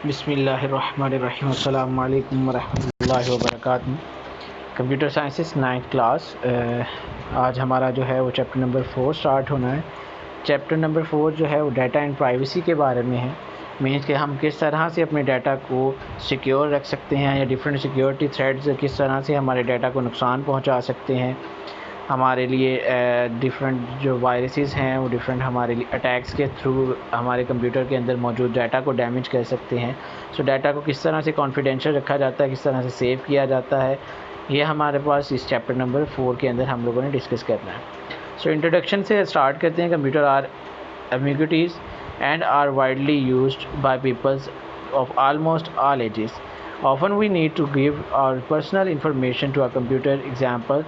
बिस्मिल्लाहिर्रहमानिर्रहीम अस्सलामु अलैकुम वरहमतुल्लाहि वबरकातुहू। Computer sciences 9th class. आज हमारा जो है वो चैप्टर नंबर 4 स्टार्ट होना है। चैप्टर नंबर 4 जो है वो डाटा एंड प्राइवेसी के बारे में है। मीन्स कि हम किस तरह से अपने डाटा को सिक्योर रख सकते हैं या डिफरेंट सिक्योरिटी थ्रेड्स किस तरह से हमारे डाटा को नुकसान पहुंचा सकते हैं। हमारे लिए डिफरेंट जो वायरसेस हैं वो डिफरेंट हमारे लिए अटैक्स के थ्रू हमारे कंप्यूटर के अंदर मौजूद डाटा को डैमेज कर सकते हैं। सो डाटा को किस तरह से कॉन्फिडेंशियल रखा जाता है, किस तरह से सेव किया जाता है, ये हमारे पास इस चैप्टर नंबर 4 के अंदर हम लोगों ने डिस्कस करना है। सो इंट्रोडक्शन से स्टार्ट करते हैं। Computer are ambiguities and are widely used by peoples of almost all ages. Often we need to give our personal information to a computer. Example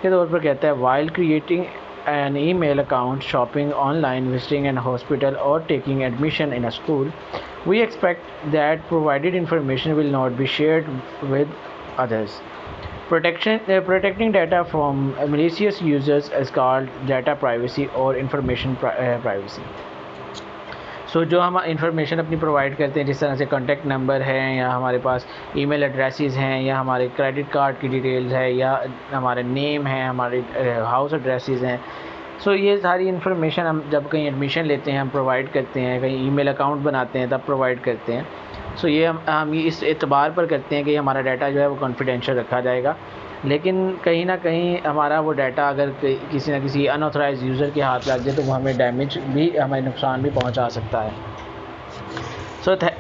के तौर पर कहता है while creating an email account, shopping online, visiting a hospital or taking admission in a school, we expect that provided information will not be shared with others. Protecting data from malicious users is called data privacy or information privacy. जो हम information अपनी provide करते हैं, जिस तरह से contact number है या हमारे पास ईमेल एड्रेसेस हैं या हमारे क्रेडिट कार्ड की डिटेल्स है या हमारे नेम है, हमारे हाउस एड्रेसेस हैं। ये सारी इन्फॉर्मेशन हम जब कहीं एडमिशन लेते हैं हम प्रोवाइड करते हैं, कहीं ईमेल अकाउंट बनाते हैं तब प्रोवाइड करते हैं। ये हम इस एतबार पर करते हैं कि हमारा डाटा जो है वो कॉन्फिडेंशियल रखा जाएगा। लेकिन कहीं ना कहीं हमारा वो डाटा अगर किसी न किसी अनऑथराइज यूज़र के हाथ लग जाए तो वो हमें डैमेज भी, हमें नुकसान भी पहुंचा सकता है।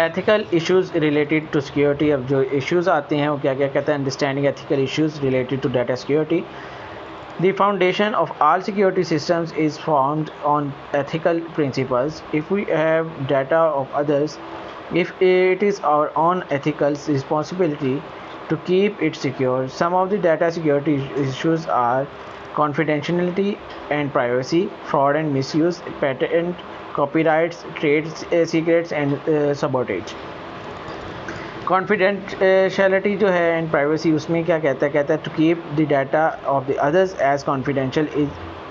Ethical issues related to security. अब जो इश्यूज़ आते हैं वो क्या क्या कहते हैं? Understanding ethical issues related to data security. The foundation of all security systems is formed on ethical principles. If we have data of others, if it is our own ethical responsibility to keep it secure. Some of the data security issues are confidentiality and privacy, fraud and misuse, patent, copyrights, trade secrets and sabotage. Confidentiality जो है and privacy, उसमें क्या कहता है to keep the data of the others as confidential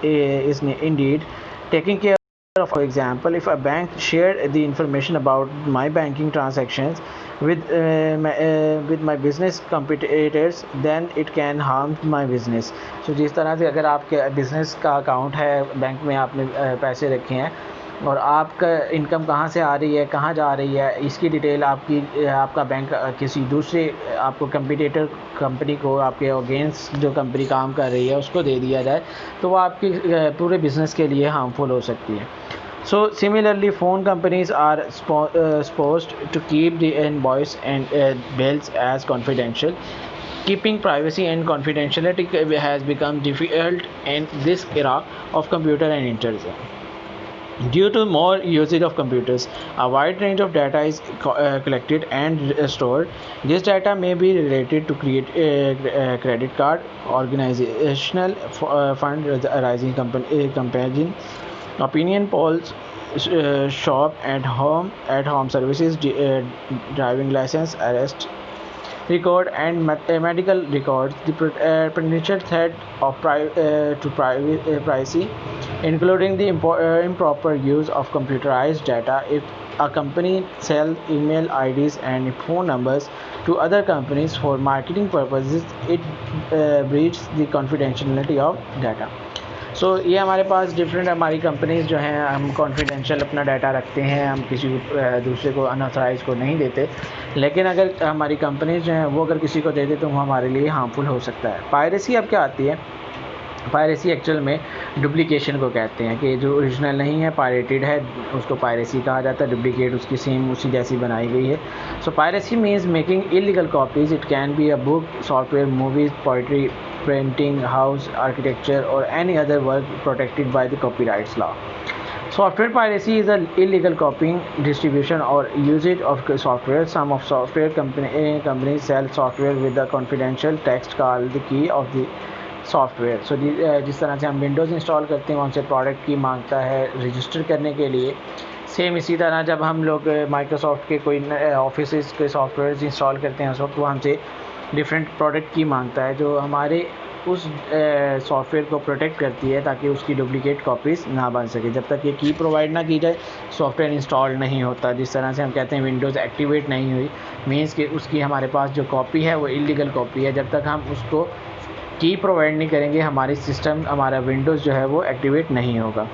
is indeed taking care of. For example, if a bank share the information about my banking transactions with my business competitors, then it can harm my business. जिस तरह से अगर आपके business का account है, bank में आपने पैसे रखे हैं और आपका इनकम कहाँ से आ रही है, कहाँ जा रही है, इसकी डिटेल आपका बैंक किसी दूसरे आपको कंपटीटर कंपनी को, आपके अगेंस्ट जो कंपनी काम कर रही है उसको दे दिया जाए तो वो आपकी पूरे बिज़नेस के लिए हार्मफुल हो सकती है. Similarly, phone companies are supposed to keep the invoice and bills as confidential. Keeping privacy and confidentiality has become difficult in this era of computer and internet. Due to more usage of computers, a wide range of data is collected and stored. This data may be related to create a credit card, organizational fund raising campaign, opinion polls, shop at home services, driving license, arrest record and medical records. The potential threat of privacy, including the improper use of computerized data. If a company sells email IDs and phone numbers to other companies for marketing purposes, it breaches the confidentiality of data. ये हमारे पास different हमारी companies जो हैं, हम confidential अपना data रखते हैं, हम किसी दूसरे को अनऑथराइज को नहीं देते. लेकिन अगर हमारी कंपनीज़ जो हैं वो अगर किसी को दे दे तो वो हमारे लिए हार्मफुल हो सकता है. पायरेसी अब क्या आती है? पायरेसी एक्चुअल में डुप्लीकेशन को कहते हैं कि जो ओरिजिनल नहीं है, पायरेटेड है, उसको पायरेसी कहा जाता है. डुप्लीकेट उसकी सेम उसी जैसी बनाई गई है. Piracy means making illegal copies. It can be a book, software, movies, poetry, printing, house, architecture or any other work protected by the copyrights law. Software piracy is an illegal copying, distribution or usage of software. Some of software companies sell software with the confidential text called the key of the software. जिस तरह से हम Windows install करते हैं हमसे product की मांगता है रजिस्टर करने के लिए, सेम इसी तरह जब हम लोग माइक्रोसॉफ्ट के कोई ऑफिस के सॉफ्टवेयर इंस्टॉल करते हैं उस वक्त वो हमसे डिफरेंट प्रोडक्ट की मांगता है. जो हमारे उस सॉफ्टवेयर को प्रोटेक्ट करती है ताकि उसकी डुप्लीकेट कॉपीज़ ना बन सके। जब तक ये की प्रोवाइड ना की जाए सॉफ्टवेयर इंस्टॉल नहीं होता। जिस तरह से हम कहते हैं विंडोज़ एक्टिवेट नहीं हुई, मीन्स कि उसकी हमारे पास जो कॉपी है वो इलीगल कॉपी है। जब तक हम उसको की प्रोवाइड नहीं करेंगे हमारी सिस्टम, हमारा विंडोज़ जो है वो एक्टिवेट नहीं होगा।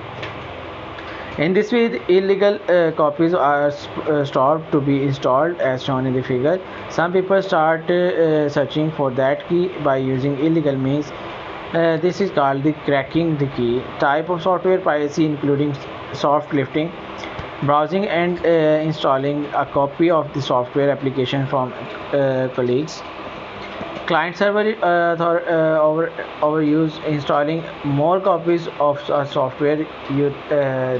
In this way, the illegal copies are stopped to be installed as shown in the figure. Some people start searching for that key by using illegal means. This is called the cracking the key. Type of software piracy including soft lifting, browsing and installing a copy of the software application from colleagues. Client server overuse, installing more copies of software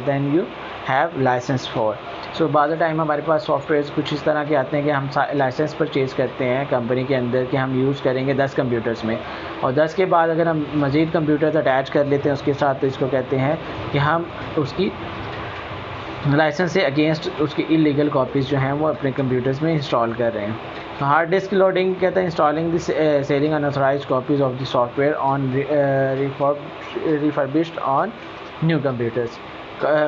than you have license for. सो बाद time हमारे पास software कुछ इस तरह के आते हैं कि हम लाइसेंस परचेज़ करते हैं कंपनी के अंदर कि हम यूज़ करेंगे 10 कंप्यूटर्स में, और 10 के बाद अगर हम मज़ीद कंप्यूटर्स अटैच कर लेते हैं उसके साथ, तो इसको कहते हैं कि हम उसकी लाइसेंस से अगेंस्ट उसकी इलीगल कॉपीज़ जो हैं वो अपने कंप्यूटर्स में इंस्टॉल कर रहे हैं। हार्ड डिस्क लोडिंग कहता है installing this selling unauthorised copies of the software on refurbished on new computers.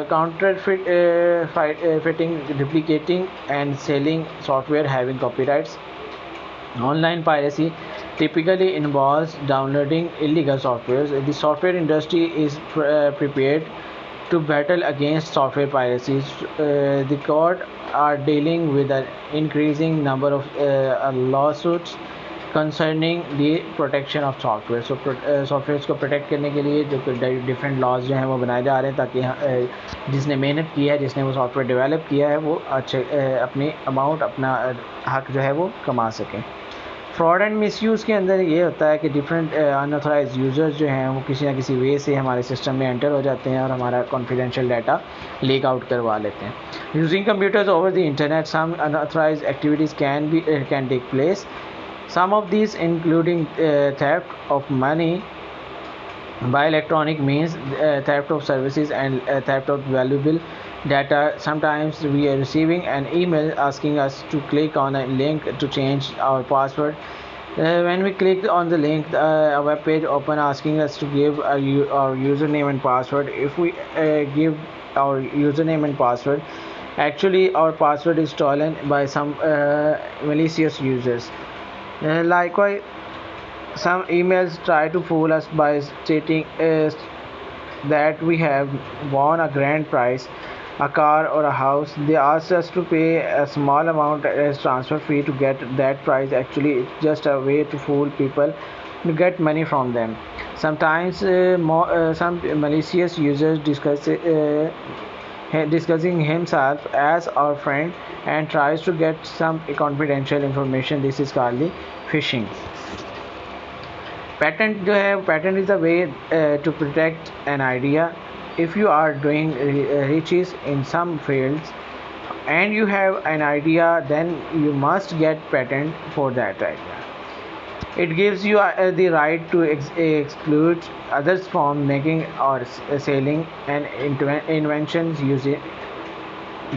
Counterfeiting, duplicating and selling software having copyrights. Online piracy typically involves downloading illegal software. The software industry is prepared to battle against software piracy. The court are dealing with an increasing number of lawsuits concerning the protection of software. So software को protect करने के लिए जो different laws जो हैं वो बनाए जा रहे हैं ताकि जिसने मेहनत की है, जिसने वो सॉफ्टवेयर डेवलप किया है, वो अच्छे अपनी अमाउंट, अपना हक जो है वो कमा सकें। फ्रॉड एंड मिसयूज़ के अंदर ये होता है कि डिफरेंट अनऑथराइज्ड यूज़र्स जो हैं वो किसी ना किसी वे से हमारे सिस्टम में एंटर हो जाते हैं और हमारा कॉन्फिडेंशियल डाटा लीक आउट करवा लेते हैं। Using computers over the internet, some unauthorised activities can take place. Some of these including theft of money by electronic means, theft of services and theft of valuable data. Sometimes we are receiving an email asking us to click on a link to change our password. When we click on the link, a web page open asking us to give our username and password. If we give our username and password, actually our password is stolen by some malicious users. Likewise, some emails try to fool us by stating that we have won a grand prize, a car or a house. They ask us to pay a small amount as transfer fee to get that prize. Actually, it's just a way to fool people to get money from them. Sometimes some malicious users discussing himself as our friend and tries to get some confidential information. This is called the phishing. Patent जो है, patent is a way to protect an idea. If you are doing research in some fields and you have an idea, then you must get patent for that idea. It gives you the right to exclude others from making or selling an inventions using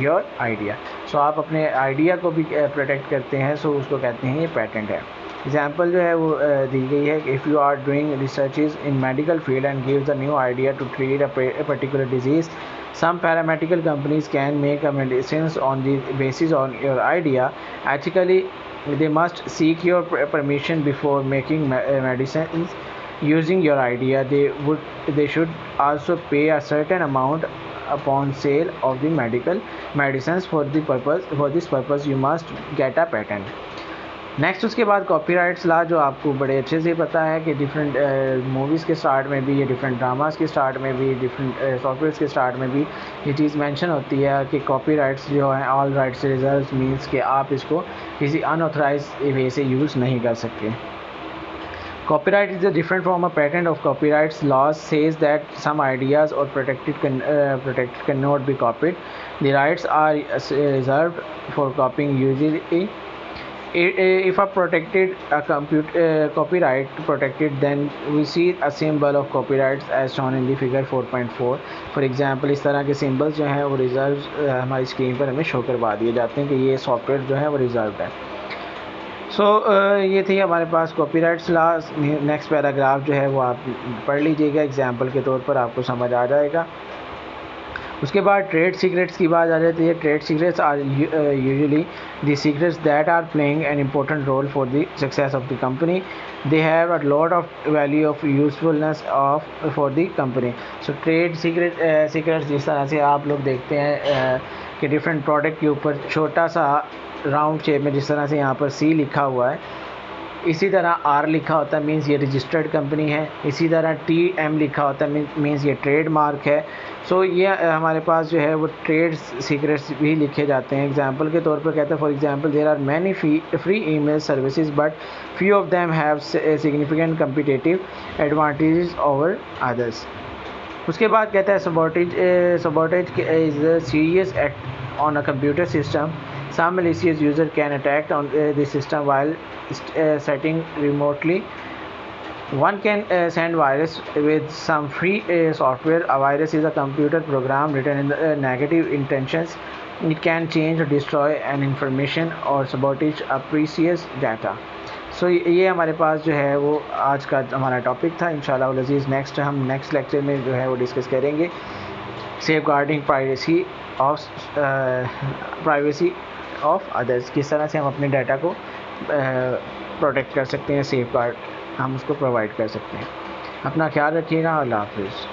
your idea. So आप अपने idea को भी protect करते हैं, सो उसको कहते हैं ये पेटेंट है। एग्जाम्पल जो है वो दी गई है कि if you are doing researches in medical field and gives a new idea to treat a particular disease, some paramedical companies can make a medicines on the basis on your idea. Ethically, they must seek your permission before making medicines using your idea. They should also pay a certain amount upon sale of the medical medicines. For this purpose you must get a patent. Next उसके बाद copyrights law, जो आपको बड़े अच्छे से पता है कि डिफरेंट मूवीज़ के स्टार्ट में भी, या डिफरेंट ड्रामास के स्टार्ट में भी, डिफरेंट सॉफ्टवेयर्स के स्टार्ट में भी ये चीज़ मेंशन होती है कि कॉपीराइट्स जो हैं ऑल राइट्स रिजर्व्ड, मींस कि आप इसको किसी अनऑथराइज वे से यूज़ नहीं कर सकते। Copyright is a different from a patent of copyrights laws says that some ideas or protected cannot be copied. The rights are reserved for copying usually. If a copyright protected, then we see a symbol of copyrights as shown in the figure 4.4. For example, इस तरह के symbols जो हैं वो reserve हमारी screen पर हमें show करवा दिए जाते हैं कि ये सॉफ्टवेयर जो है वो रिजर्व्ड है। ये थी हमारे पास कॉपीराइट्स लॉ। नेक्स्ट पैराग्राफ जो है वो आप पढ़ लीजिएगा, एग्जाम्पल के तौर पर आपको समझ आ जाएगा। उसके बाद ट्रेड सीक्रेट्स की बात आ जाती है। Trade secrets are usually the secrets that are playing an important role for the success of the company. They have a lot of value of usefulness of for the company. So trade secrets जिस तरह से आप लोग देखते हैं कि different product के ऊपर छोटा सा राउंड शेप में जिस तरह से यहाँ पर सी लिखा हुआ है, इसी तरह आर लिखा होता है, मींस ये रजिस्टर्ड कंपनी है। इसी तरह टी एम लिखा होता है, मींस ये ट्रेड मार्क है। ये हमारे पास जो है वो ट्रेड सीक्रेट्स भी लिखे जाते हैं। एग्जांपल के तौर पर कहते हैं, for example there are many free email services but few of them have significant competitive advantages over others. उसके बाद कहता है sabotage is a serious act on a computer system. Some malicious user can attack on the system while setting remotely. One can send virus with some free software. A virus is a computer program written in negative intentions. It can change or destroy an information or sabotage a precious data. ये हमारे पास जो है वो आज का हमारा topic था। इंशाल्लाह उल अज़ीज़ नेक्स्ट लेक्चर में जो है वो डिस्कस करेंगे सेफगार्डिंग प्राइवेसी ऑफ अदर्स। किस तरह से हम अपने डाटा को प्रोटेक्ट कर सकते हैं, सेफ गार्ड हम उसको प्रोवाइड कर सकते हैं। अपना ख्याल रखिएगा। अल्लाह हाफ़िज़।